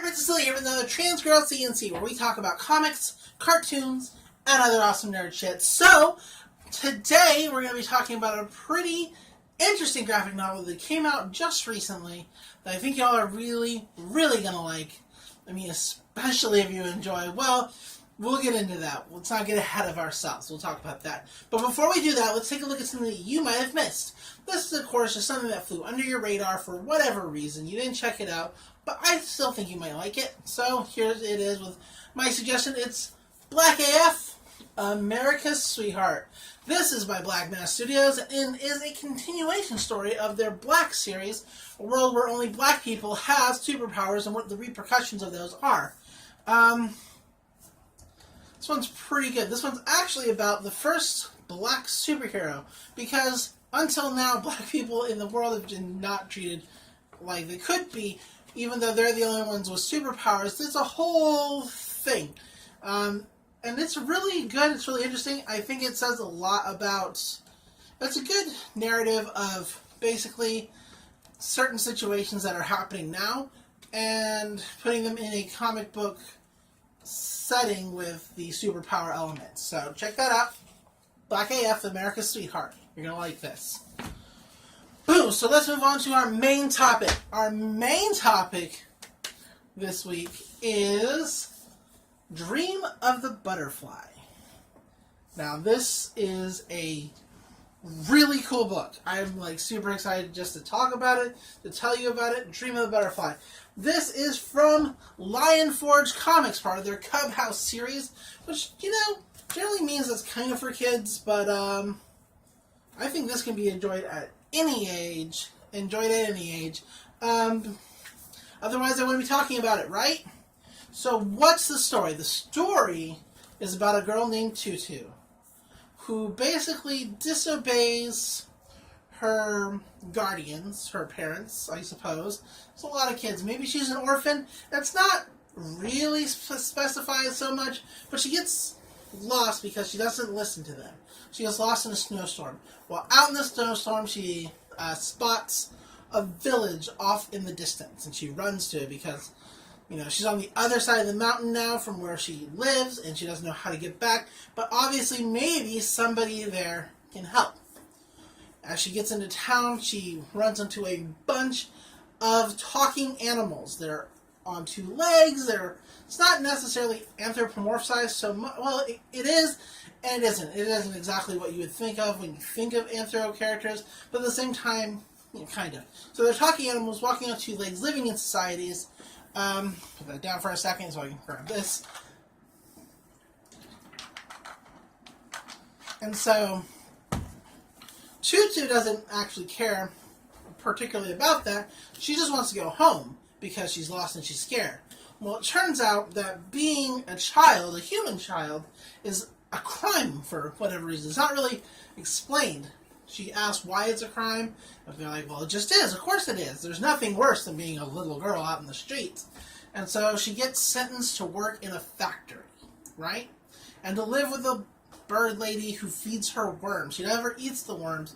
It's Cecilia here with another Transgirl CNC, where we talk about comics, cartoons, and other awesome nerd shit. So, today we're going to be talking about a pretty interesting graphic novel that came out just recently that I think y'all are really, really going to like. I mean, especially if you enjoy. Well, we'll get into that. Let's not get ahead of ourselves. We'll talk about that. But before we do that, let's take a look at something that you might have missed. This is, of course, just something that flew under your radar for whatever reason. You didn't check it out, but I still think you might like it. So here it is with my suggestion. It's Black AF, America's Sweetheart. This is by Black Mass Studios and is a continuation story of their Black series, a world where only black people have superpowers and what the repercussions of those are. This one's pretty good. This one's actually about the first black superhero, because until now, black people in the world have been not treated like they could be, even though they're the only ones with superpowers. There's a whole thing. And it's really good. It's really interesting. I think it says a lot about... It's a good narrative of basically certain situations that are happening now and putting them in a comic book setting with the superpower elements. So check that out. Black AF, America's Sweetheart. You're going to like this. Boom! So let's move on to our main topic. Our main topic this week is Dream of the Butterfly. Now, this is a really cool book. I'm like super excited just to talk about it, to tell you about it. Dream of the Butterfly. This is from Lion Forge Comics, part of their Cub House series, which, you know, generally means it's kind of for kids, but I think this can be enjoyed at any age. Otherwise, I wouldn't be talking about it, right? So, what's the story? The story is about a girl named Tutu, who basically disobeys her guardians, her parents, I suppose. There's a lot of kids. Maybe she's an orphan. That's not really specified so much, but she gets lost because she doesn't listen to them. She gets lost in a snowstorm. While out in the snowstorm, she spots a village off in the distance, and she runs to it because, you know, she's on the other side of the mountain now from where she lives, and she doesn't know how to get back. But obviously, maybe somebody there can help. As she gets into town, she runs into a bunch of talking animals. They're on two legs. It's not necessarily anthropomorphized so much. Well, it is, and it isn't. It isn't exactly what you would think of when you think of anthro characters, but at the same time, you know, kind of. So they're talking animals, walking on two legs, living in societies. Put that down for a second so I can grab this. And so Tutu doesn't actually care particularly about that. She just wants to go home because she's lost and she's scared. Well, it turns out that being a child, a human child, is a crime for whatever reason. It's not really explained. She asks why it's a crime, and they're like, well, it just is. Of course it is. There's nothing worse than being a little girl out in the streets. And so she gets sentenced to work in a factory, right? And to live with a bird lady who feeds her worms. She never eats the worms.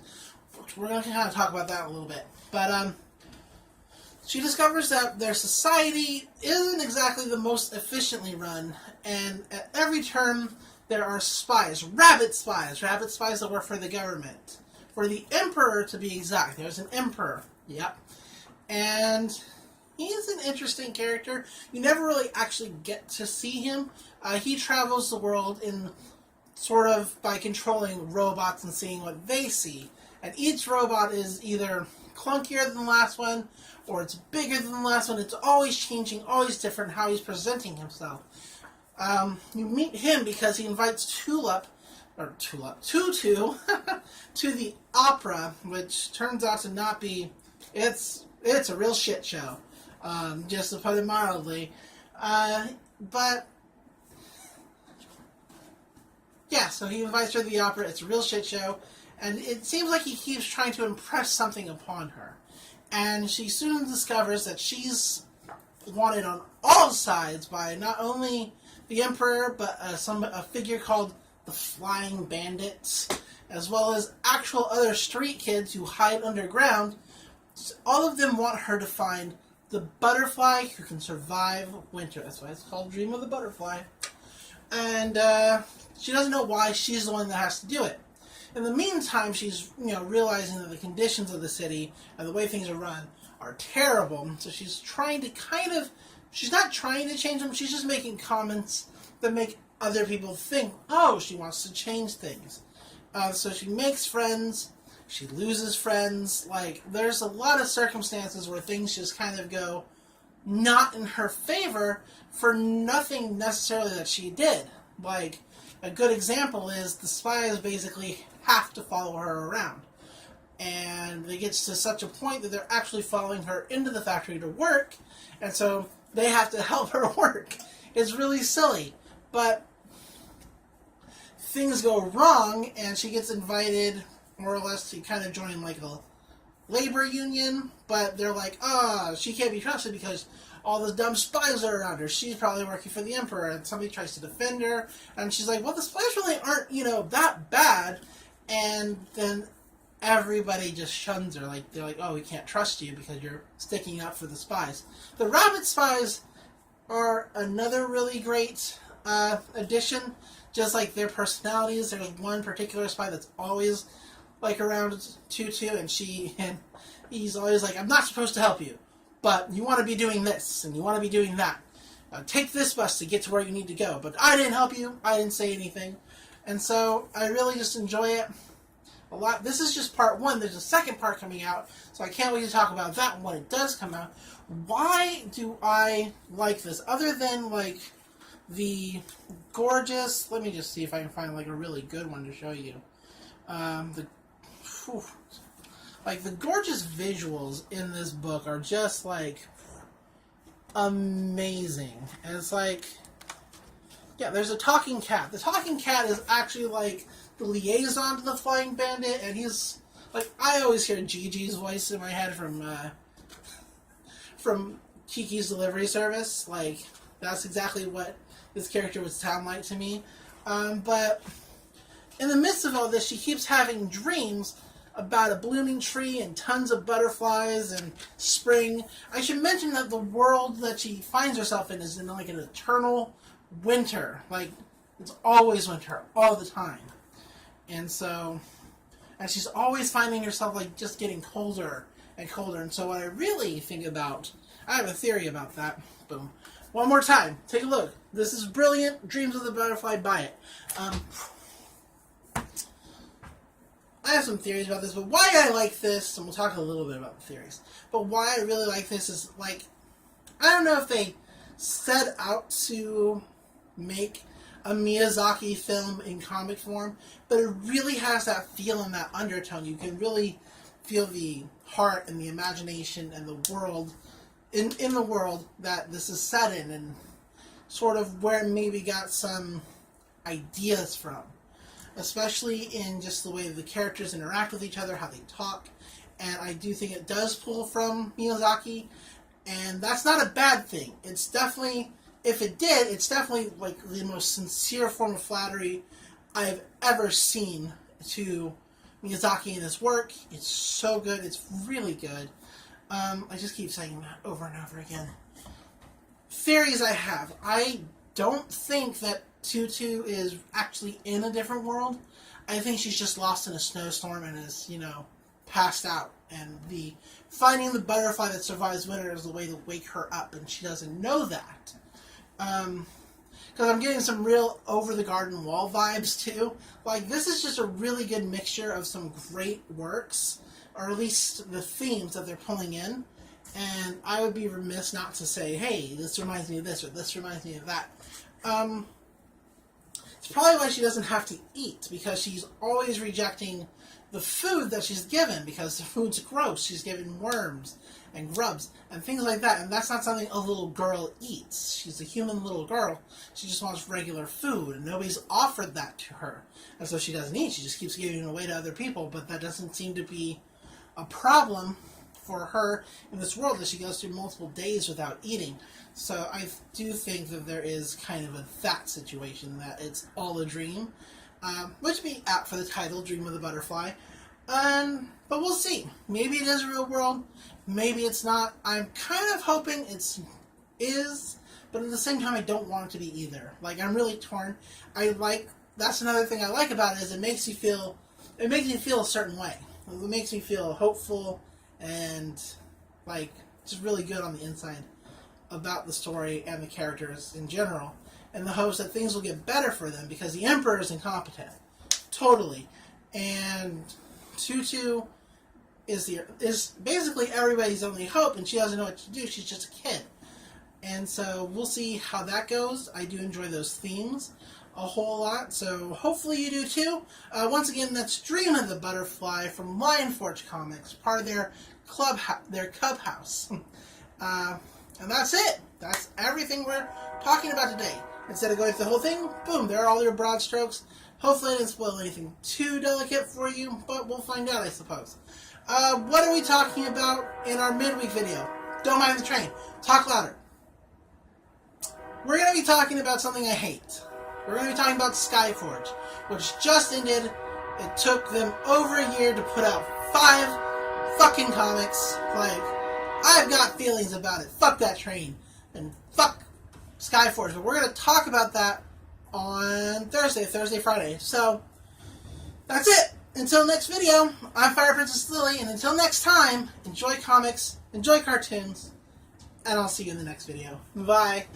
We're going to kind of talk about that a little bit. But she discovers that their society isn't exactly the most efficiently run, and at every turn there are spies, rabbit spies that work for the government. For the emperor, to be exact. There's an emperor. Yep. And he's an interesting character. You never really actually get to see him. He travels the world in sort of by controlling robots and seeing what they see. And each robot is either clunkier than the last one, or it's bigger than the last one. It's always changing, always different how he's presenting himself. You meet him because he invites Tutu to the opera, which turns out to not be... It's a real shit show, just to put it mildly. But yeah, so he invites her to the opera. It's a real shit show, and it seems like he keeps trying to impress something upon her. And she soon discovers that she's wanted on all sides by not only the emperor, but a figure called the Flying Bandits, as well as actual other street kids who hide underground. All of them want her to find the butterfly who can survive winter. That's why it's called Dream of the Butterfly. And she doesn't know why she's the one that has to do it. In the meantime, she's realizing that the conditions of the city and the way things are run are terrible. So she's trying to she's not trying to change them. She's just making comments that make other people think, oh, she wants to change things. So she makes friends. She loses friends. Like, there's a lot of circumstances where things just kind of go not in her favor for nothing necessarily that she did. Like, a good example is the spies basically have to follow her around. And it gets to such a point that they're actually following her into the factory to work, and so they have to help her work. It's really silly. But things go wrong, and she gets invited, more or less, to kind of join like a labor union, but they're like, she can't be trusted because all the dumb spies are around her. She's probably working for the Emperor, and somebody tries to defend her, and she's like, well, the spies really aren't, that bad. And then everybody just shuns her. Like, they're like, oh, we can't trust you because you're sticking up for the spies. The rabbit spies are another really great addition, just like their personalities. There's one particular spy that's always like around Tutu, and he's always like, I'm not supposed to help you, but you want to be doing this, and you want to be doing that. Take this bus to get to where you need to go, but I didn't help you, I didn't say anything. And so I really just enjoy it a lot. This is just part one. There's a second part coming out, so I can't wait to talk about that when it does come out. Why do I like this? Other than, like, the gorgeous... Let me just see if I can find, like, a really good one to show you. The gorgeous visuals in this book are just, like, amazing. And it's like... Yeah, there's a talking cat. The talking cat is actually, like, the liaison to the Flying Bandit, and he's, like, I always hear Gigi's voice in my head from Kiki's Delivery Service. Like, that's exactly what this character would sound like to me. But in the midst of all this, she keeps having dreams about a blooming tree and tons of butterflies and spring. I should mention that the world that she finds herself in is in, like, an eternal winter. Like, it's always winter, all the time. And so, and she's always finding herself, like, just getting colder and colder. And so what I really think about, I have a theory about that. Boom. One more time. Take a look. This is brilliant. Dreams of the Butterfly. Buy it. I have some theories about this, but why I like this, and we'll talk a little bit about the theories, but why I really like this is, like, I don't know if they set out to make a Miyazaki film in comic form, but it really has that feel and that undertone. You can really feel the heart and the imagination and the world, in the world that this is set in, and sort of where it maybe got some ideas from. Especially in just the way the characters interact with each other, how they talk. And I do think it does pull from Miyazaki, and that's not a bad thing. It's definitely, if it did, it's definitely like the most sincere form of flattery I've ever seen to Miyazaki in his work. It's so good. It's really good. I just keep saying that over and over again. Theories I have. I don't think that Tutu is actually in a different world. I think she's just lost in a snowstorm and is, passed out. And finding the butterfly that survives winter is the way to wake her up, and she doesn't know that. Because I'm getting some real Over the Garden Wall vibes, too. Like, this is just a really good mixture of some great works, or at least the themes that they're pulling in. And I would be remiss not to say, hey, this reminds me of this, or this reminds me of that. It's probably why she doesn't have to eat, because she's always rejecting the food that she's given, because the food's gross. She's given worms and grubs and things like that, and that's not something a little girl eats. She's a human little girl. She just wants regular food, and nobody's offered that to her. And so she doesn't eat. She just keeps giving it away to other people, but that doesn't seem to be a problem for her in this world, that she goes through multiple days without eating. So I do think that there is kind of that situation, that it's all a dream, which would be apt for the title, Dream of the Butterfly. But we'll see. Maybe it is real world. Maybe it's not. I'm kind of hoping it is, but at the same time, I don't want it to be either. Like, I'm really torn. That's another thing I like about it, is it makes me feel a certain way. It makes me feel hopeful and, like, just really good on the inside about the story and the characters in general, and the hopes that things will get better for them, because the Emperor is incompetent. Totally. And Tutu is basically everybody's only hope, and she doesn't know what to do. She's just a kid. And so we'll see how that goes. I do enjoy those themes a whole lot, so hopefully you do too. Once again, that's Dream of the Butterfly from Lion Forge Comics, part of their cub house. And that's it. That's everything we're talking about today. Instead of going through the whole thing, boom, there are all your broad strokes. Hopefully I didn't spoil anything too delicate for you, but we'll find out, I suppose. What are we talking about in our midweek video? Don't mind the train. Talk louder. We're going to be talking about something I hate. We're going to be talking about Skyforge, which just ended. It took them over a year to put out 5 fucking comics. Like, I've got feelings about it. Fuck that train. And fuck Skyforge. But we're going to talk about that on Thursday, Friday. So, that's it. Until next video, I'm Fire Princess Lily, and until next time, enjoy comics, enjoy cartoons, and I'll see you in the next video. Bye.